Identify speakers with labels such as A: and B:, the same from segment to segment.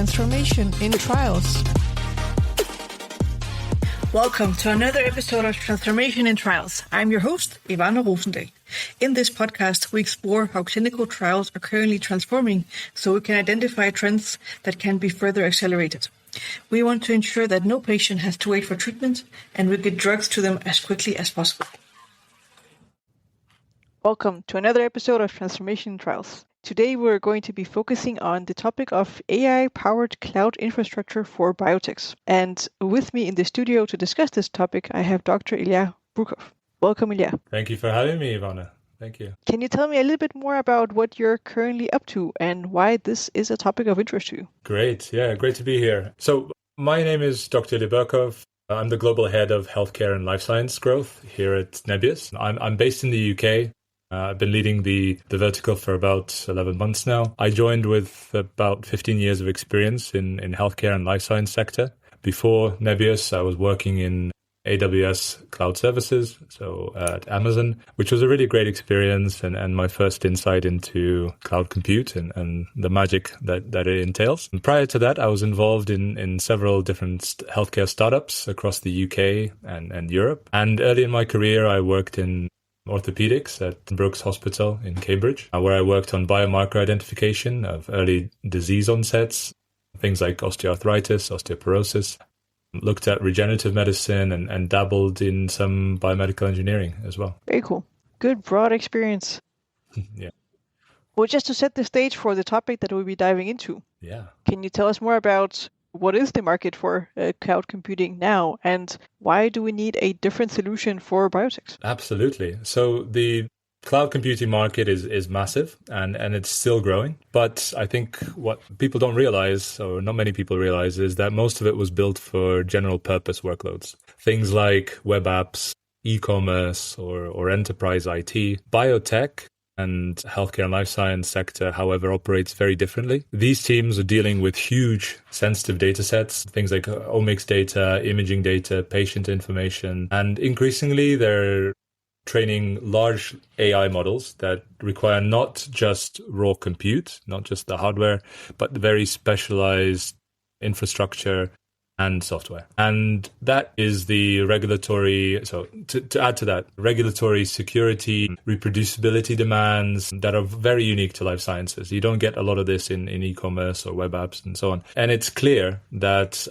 A: Transformation in Trials. Welcome to another episode of Transformation in Trials. I'm your host, Ivana Rosendal. In this podcast, we explore how clinical trials are currently transforming so we can identify trends that can be further accelerated. We want to ensure that no patient has to wait for treatment and we get drugs to them as quickly as possible. Welcome to another episode of Transformation in Trials. Today we're going to be focusing on the topic of AI-powered cloud infrastructure for biotechs. And with me in the studio to discuss this topic, I have Dr. Ilya Burkov. Welcome, Ilya.
B: Thank you for having me, Ivana. Thank you.
A: Can you tell me a little bit more about what you're currently up to and why this is a topic of interest to you?
B: Great. Yeah, great to be here. So my name is Dr. Ilya Burkov. I'm the global head of healthcare and life science growth here at Nebius. I'm based in the UK. I've been leading the vertical for about 11 months now. I joined with about 15 years of experience in healthcare and life science sector. Before Nebius, I was working in AWS cloud services, so at Amazon, which was a really great experience and my first insight into cloud compute and the magic that it entails. And prior to that, I was involved in several different healthcare startups across the UK and Europe. And early in my career, I worked in orthopedics at Brooks Hospital in Cambridge, where I worked on biomarker identification of early disease onsets, things like osteoarthritis, osteoporosis, looked at regenerative medicine and dabbled in some biomedical engineering as well.
A: Very cool. Good broad experience.
B: Yeah.
A: Well, just to set the stage for the topic that we'll be diving into.
B: Yeah.
A: Can you tell us more about what is the market for cloud computing now, and why do we need a different solution for biotechs?
B: Absolutely. So the cloud computing market is massive and it's still growing. But I think what people don't realize, or not many people realize, is that most of it was built for general purpose workloads. Things like web apps, e-commerce, or enterprise IT. Biotech and healthcare and life science sector, however, operates very differently. These teams are dealing with huge sensitive data sets, things like omics data, imaging data, patient information, and increasingly they're training large AI models that require not just raw compute, not just the hardware, but very specialized infrastructure and software. And that is the regulatory, so to add to that, regulatory security, reproducibility demands that are very unique to life sciences. You don't get a lot of this in e-commerce or web apps and so on. And it's clear that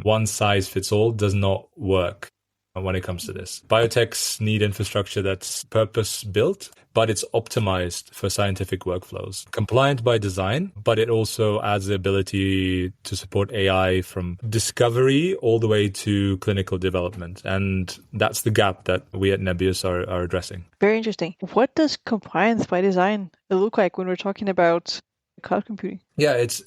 B: one size fits all does not work when it comes to this. Biotechs need infrastructure that's purpose-built, but it's optimized for scientific workflows. Compliant by design, but it also adds the ability to support AI from discovery all the way to clinical development. And that's the gap that we at Nebius are addressing.
A: Very interesting. What does compliance by design look like when we're talking about cloud computing?
B: Yeah, it's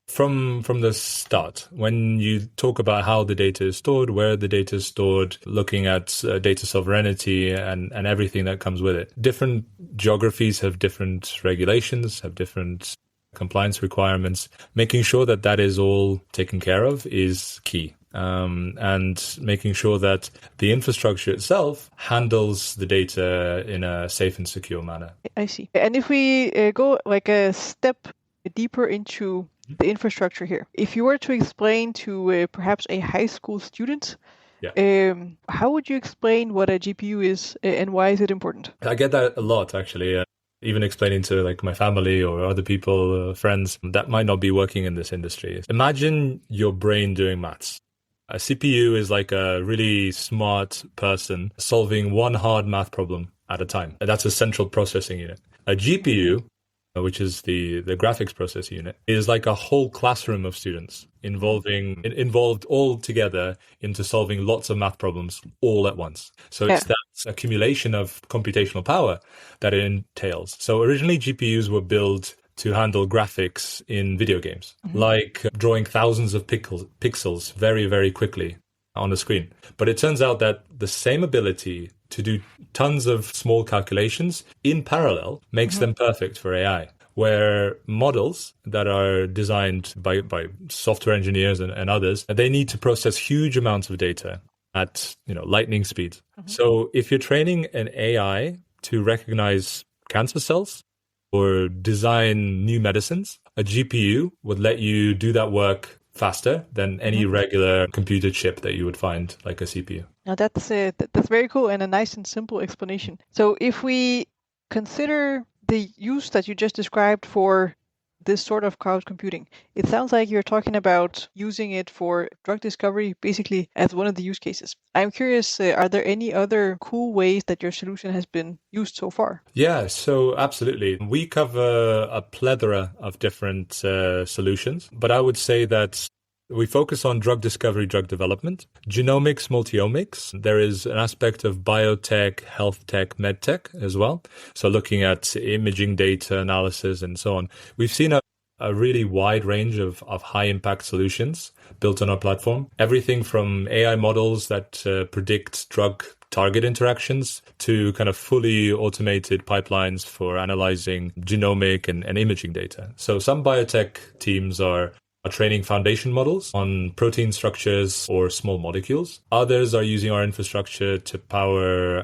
B: from the start, when you talk about how the data is stored, where the data is stored, looking at data sovereignty and everything that comes with it. Different geographies have different regulations, have different compliance requirements. Making sure that that is all taken care of is key. And making sure that the infrastructure itself handles the data in a safe and secure manner.
A: I see. And if we go like a step deeper into the infrastructure here. If you were to explain to perhaps a high school student, how would you explain what a GPU is and why is it important?
B: I get that a lot, actually. Even explaining to like my family or other people, friends that might not be working in this industry. Imagine your brain doing maths. A CPU is like a really smart person solving one hard math problem at a time. That's a central processing unit. A GPU, which is the graphics processing unit, is like a whole classroom of students involved all together into solving lots of math problems all at once. So it's that accumulation of computational power that it entails. So originally GPUs were built to handle graphics in video games, like drawing thousands of pixels very, very quickly on the screen. But it turns out that the same ability to do tons of small calculations in parallel makes them perfect for AI, where models that are designed by software engineers and others, they need to process huge amounts of data at lightning speed. So if you're training an AI to recognize cancer cells, or design new medicines, a GPU would let you do that work faster than any regular computer chip that you would find, like a CPU.
A: Now that's very cool and a nice and simple explanation. So if we consider the use that you just described for this sort of cloud computing, it sounds like you're talking about using it for drug discovery, basically as one of the use cases. I'm curious, are there any other cool ways that your solution has been used so far?
B: Yeah, so absolutely. We cover a plethora of different solutions, but I would say that we focus on drug discovery, drug development, genomics, multiomics. There is an aspect of biotech, health tech, med tech as well. So looking at imaging data analysis and so on. We've seen a really wide range of high impact solutions built on our platform. Everything from AI models that predict drug target interactions to kind of fully automated pipelines for analyzing genomic and imaging data. So some biotech teams are training foundation models on protein structures or small molecules. Others are using our infrastructure to power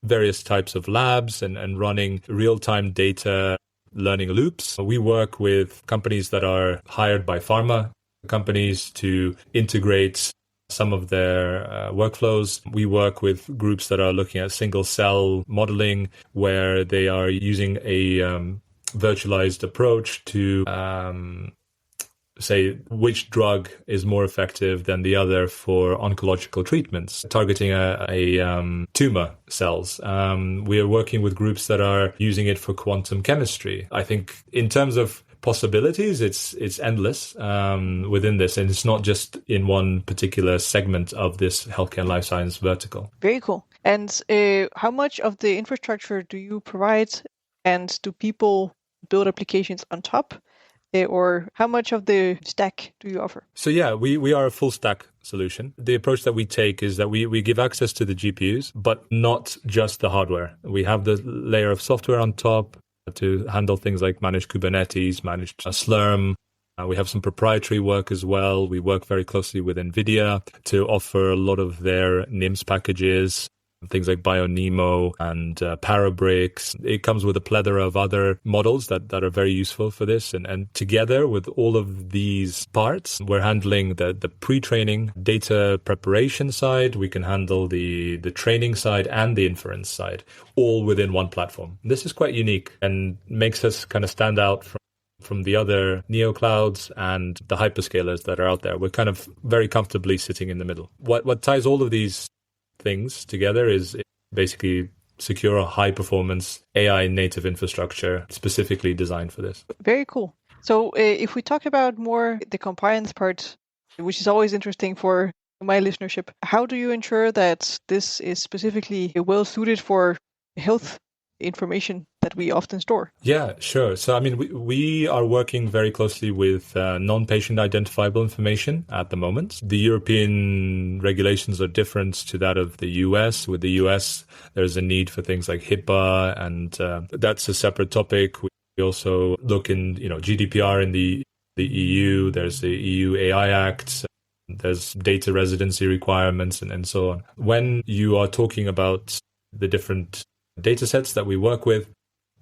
B: various types of labs and running real-time data learning loops. We work with companies that are hired by pharma companies to integrate some of their workflows. We work with groups that are looking at single cell modeling, where they are using a virtualized approach to say which drug is more effective than the other for oncological treatments, targeting a tumor cells. We are working with groups that are using it for quantum chemistry. I think in terms of possibilities, it's endless within this, and it's not just in one particular segment of this healthcare and life science vertical.
A: Very cool. And how much of the infrastructure do you provide, and do people build applications on top? Or how much of the stack do you offer?
B: So yeah, we are a full stack solution. The approach that we take is that we give access to the GPUs, but not just the hardware. We have the layer of software on top to handle things like managed Kubernetes, managed Slurm. We have some proprietary work as well. We work very closely with NVIDIA to offer a lot of their NIMS packages, things like BioNemo and Parabricks. It comes with a plethora of other models that are very useful for this. And together with all of these parts, we're handling the pre-training data preparation side. We can handle the training side and the inference side, all within one platform. This is quite unique and makes us kind of stand out from the other neoclouds and the hyperscalers that are out there. We're kind of very comfortably sitting in the middle. What ties all of these things together is basically secure a high performance AI native infrastructure specifically designed for this.
A: Very cool. So if we talk about more the compliance part, which is always interesting for my listenership, how do you ensure that this is specifically well suited for health information that we often store?
B: Yeah, sure. So, I mean, we are working very closely with non-patient identifiable information at the moment. The European regulations are different to that of the US. With the US, there's a need for things like HIPAA, and that's a separate topic. We also look in, GDPR in the EU. There's the EU AI Act. There's data residency requirements and so on. When you are talking about the different data sets that we work with,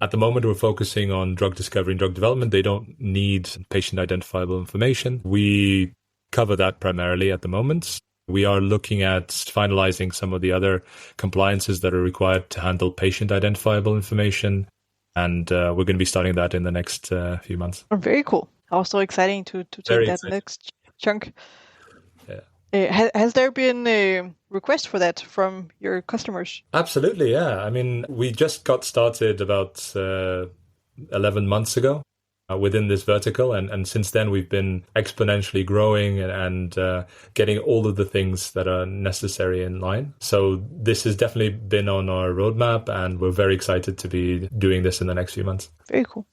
B: at the moment, we're focusing on drug discovery and drug development. They don't need patient identifiable information. We cover that primarily at the moment. We are looking at finalizing some of the other compliances that are required to handle patient identifiable information. And we're going to be starting that in the next few months.
A: Oh, very cool. Also exciting to take that next chunk. Has there been a request for that from your customers?
B: Absolutely, yeah. I mean, we just got started about 11 months ago within this vertical. And since then, we've been exponentially growing and getting all of the things that are necessary in line. So this has definitely been on our roadmap, and we're very excited to be doing this in the next few months.
A: Very cool.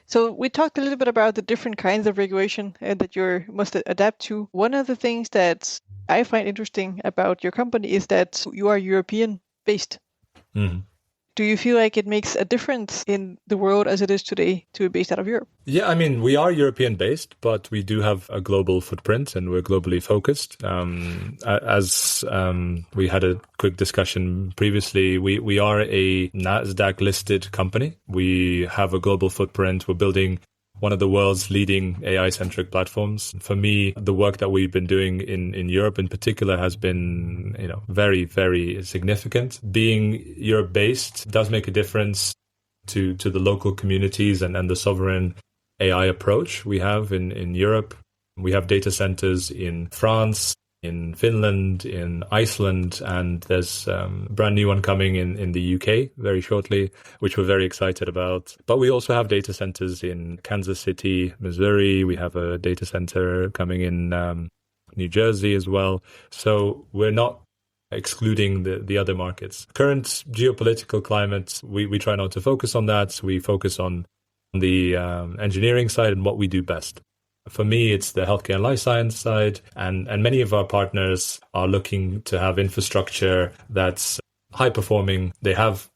A: So we talked a little bit about the different kinds of regulation that you must adapt to. One of the things that I find interesting about your company is that you are European based.
B: Mm-hmm.
A: Do you feel like it makes a difference in the world as it is today to be based out of Europe?
B: Yeah, I mean, we are European based, but we do have a global footprint and we're globally focused. As we had a quick discussion previously, we are a NASDAQ listed company. We have a global footprint. We're building one of the world's leading AI-centric platforms. For me, the work that we've been doing in Europe in particular has been, very, very significant. Being Europe-based does make a difference to the local communities and the sovereign AI approach we have in Europe. We have data centers in France, in Finland, in Iceland, and there's a brand new one coming in the UK very shortly, which we're very excited about. But we also have data centers in Kansas City, Missouri. We have a data center coming in New Jersey as well. So we're not excluding the other markets. Current geopolitical climate, we try not to focus on that. We focus on the engineering side and what we do best. For me, it's the healthcare and life science side, and many of our partners are looking to have infrastructure that's high performing. They have,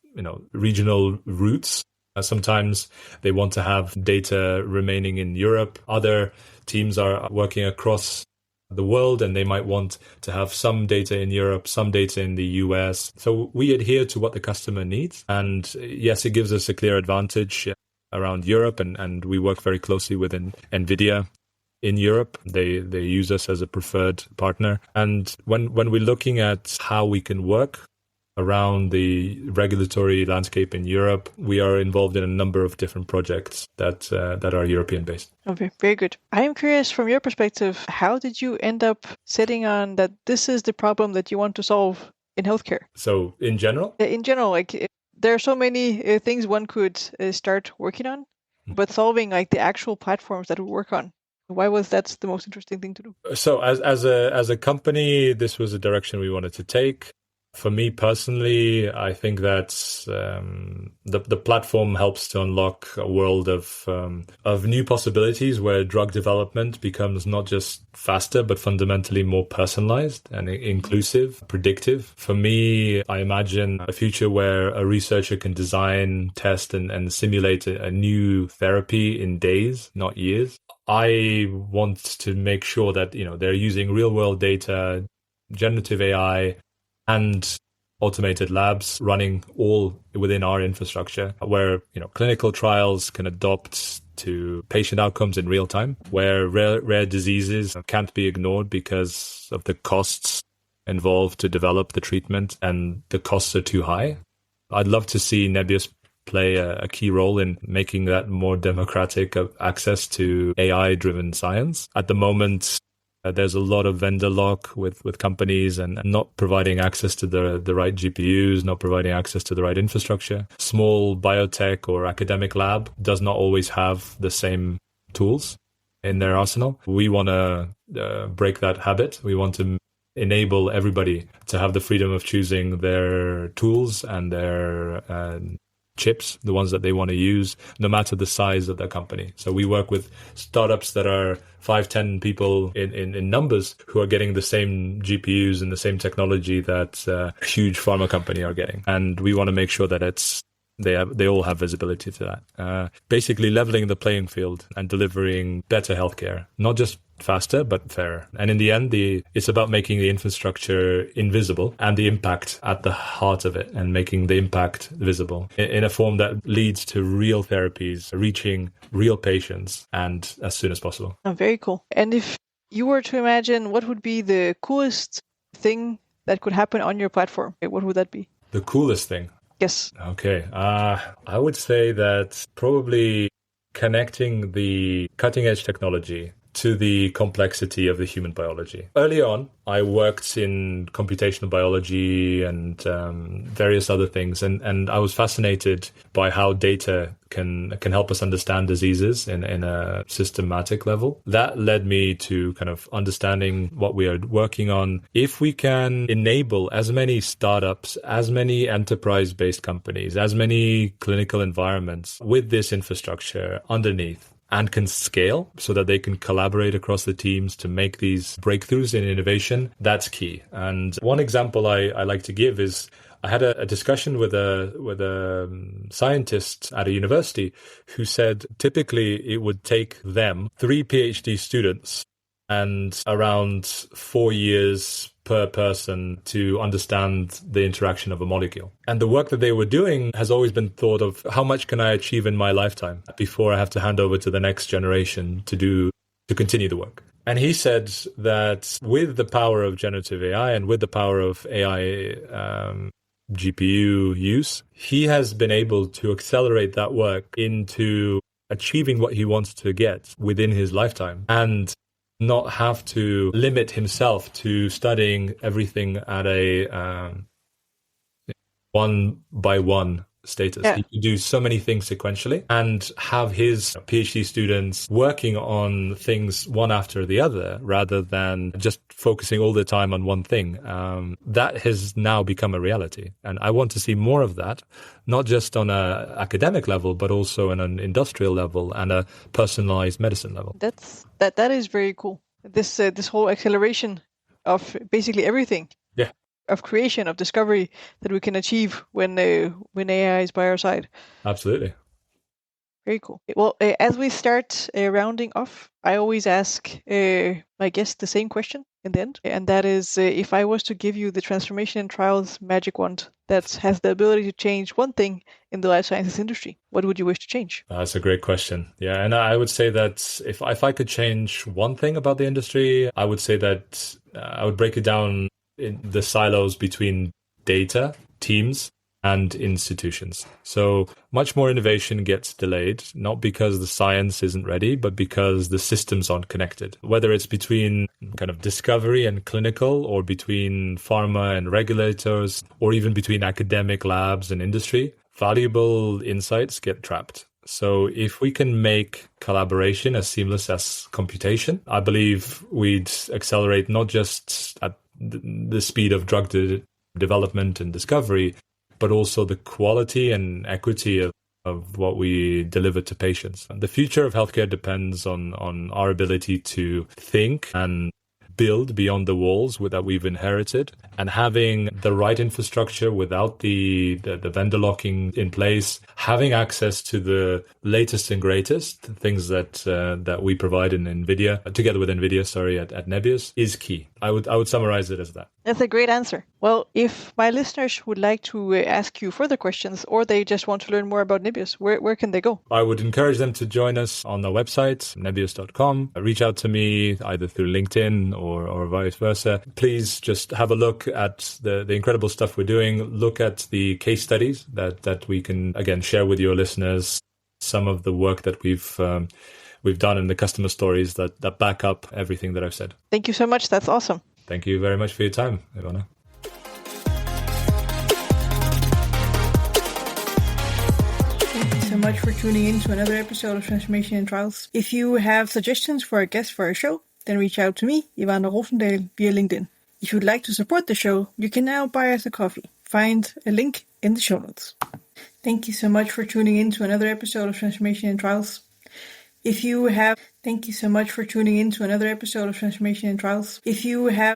B: regional roots. Sometimes they want to have data remaining in Europe. Other teams are working across the world and they might want to have some data in Europe, some data in the US. So we adhere to what the customer needs. And yes, it gives us a clear advantage around Europe, and we work very closely with NVIDIA. In Europe, they use us as a preferred partner. And when we're looking at how we can work around the regulatory landscape in Europe, we are involved in a number of different projects that are European based.
A: Okay, very good. I am curious from your perspective, how did you end up setting on that this is the problem that you want to solve in healthcare?
B: So in general?
A: In general, there are so many things one could start working on, but solving the actual platforms that we work on. Why was that the most interesting thing to do?
B: So as a company, this was a direction we wanted to take. For me personally, I think that the platform helps to unlock a world of new possibilities where drug development becomes not just faster, but fundamentally more personalized and inclusive, predictive. For me, I imagine a future where a researcher can design, test, and simulate a new therapy in days, not years. I want to make sure that, they're using real world data, generative AI, and automated labs running all within our infrastructure where, clinical trials can adopt to patient outcomes in real time, where rare diseases can't be ignored because of the costs involved to develop the treatment and the costs are too high. I'd love to see Nebius play a key role in making that more democratic access to AI-driven science. At the moment, there's a lot of vendor lock with companies and not providing access to the right GPUs, not providing access to the right infrastructure. Small biotech or academic lab does not always have the same tools in their arsenal. We want to break that habit. We want to enable everybody to have the freedom of choosing their tools and their chips, the ones that they want to use, no matter the size of their company. So we work with startups that are 5-10 people in numbers who are getting the same GPUs and the same technology that a huge pharma company are getting. And we want to make sure that they all have visibility to that. Basically leveling the playing field and delivering better healthcare, not just faster, but fairer. And in the end, it's about making the infrastructure invisible and the impact at the heart of it, and making the impact visible in a form that leads to real therapies, reaching real patients, and as soon as possible.
A: Oh, very cool. And if you were to imagine what would be the coolest thing that could happen on your platform, what would that be?
B: The coolest thing?
A: Yes.
B: Okay. I would say that probably connecting the cutting edge technology to the complexity of the human biology. Early on, I worked in computational biology and various other things, and I was fascinated by how data can help us understand diseases in a systematic level. That led me to kind of understanding what we are working on. If we can enable as many startups, as many enterprise-based companies, as many clinical environments with this infrastructure underneath, and can scale so that they can collaborate across the teams to make these breakthroughs in innovation, that's key. And one example I like to give is I had a discussion with a scientist at a university who said typically it would take them 3 PhD students and around 4 years per person to understand the interaction of a molecule. And the work that they were doing has always been thought of, how much can I achieve in my lifetime before I have to hand over to the next generation to continue the work? And he said that with the power of generative AI and with the power of AI GPU use, he has been able to accelerate that work into achieving what he wants to get within his lifetime and not have to limit himself to studying everything at a one by one status.
A: Yeah.
B: He can do so many things sequentially and have his PhD students working on things one after the other rather than just focusing all the time on one thing. That has now become a reality. And I want to see more of that, not just on an academic level, but also on an industrial level and a personalized medicine level.
A: That is very cool. This whole acceleration of basically everything.
B: Yeah.
A: Of creation, of discovery that we can achieve when AI is by our side.
B: Absolutely.
A: Very cool. Well, as we start rounding off, I always ask my guest the same question in the end, and that is, if I was to give you the transformation and trials magic wand that has the ability to change one thing in the life sciences industry, what would you wish to change?
B: That's a great question. Yeah, and I would say that if I could change one thing about the industry, I would say that I would break it down in the silos between data, teams, and institutions. So much more innovation gets delayed, not because the science isn't ready, but because the systems aren't connected. Whether it's between kind of discovery and clinical, or between pharma and regulators, or even between academic labs and industry, valuable insights get trapped. So if we can make collaboration as seamless as computation, I believe we'd accelerate not just at the speed of drug development and discovery, but also the quality and equity of what we deliver to patients. And the future of healthcare depends on our ability to think and build beyond the walls that we've inherited, and having the right infrastructure without the vendor locking in place, having access to the latest and greatest things that we provide in NVIDIA, together with NVIDIA, at Nebius, is key. I would summarize it as that.
A: That's a great answer. Well, if my listeners would like to ask you further questions, or they just want to learn more about Nebius, where can they go? I
B: would encourage them to join us on our website, nebius.com. Reach out to me either through LinkedIn or vice versa. Please just have a look at the incredible stuff we're doing. Look at the case studies that we can, again, share with your listeners. Some of the work that we've done in the customer stories that back up everything that I've said.
A: Thank you so much. That's awesome.
B: Thank you very much for your time, Ivana.
A: Thank you so much for tuning in to another episode of Transformation in Trials. If you have suggestions for a guest for our show, then reach out to me, Ivana Rosendal, via LinkedIn. If you'd like to support the show, you can now buy us a coffee. Find a link in the show notes. Thank you so much for tuning in to another episode of Transformation in Trials. Thank you so much for tuning in to another episode of Transformation in Trials. If you have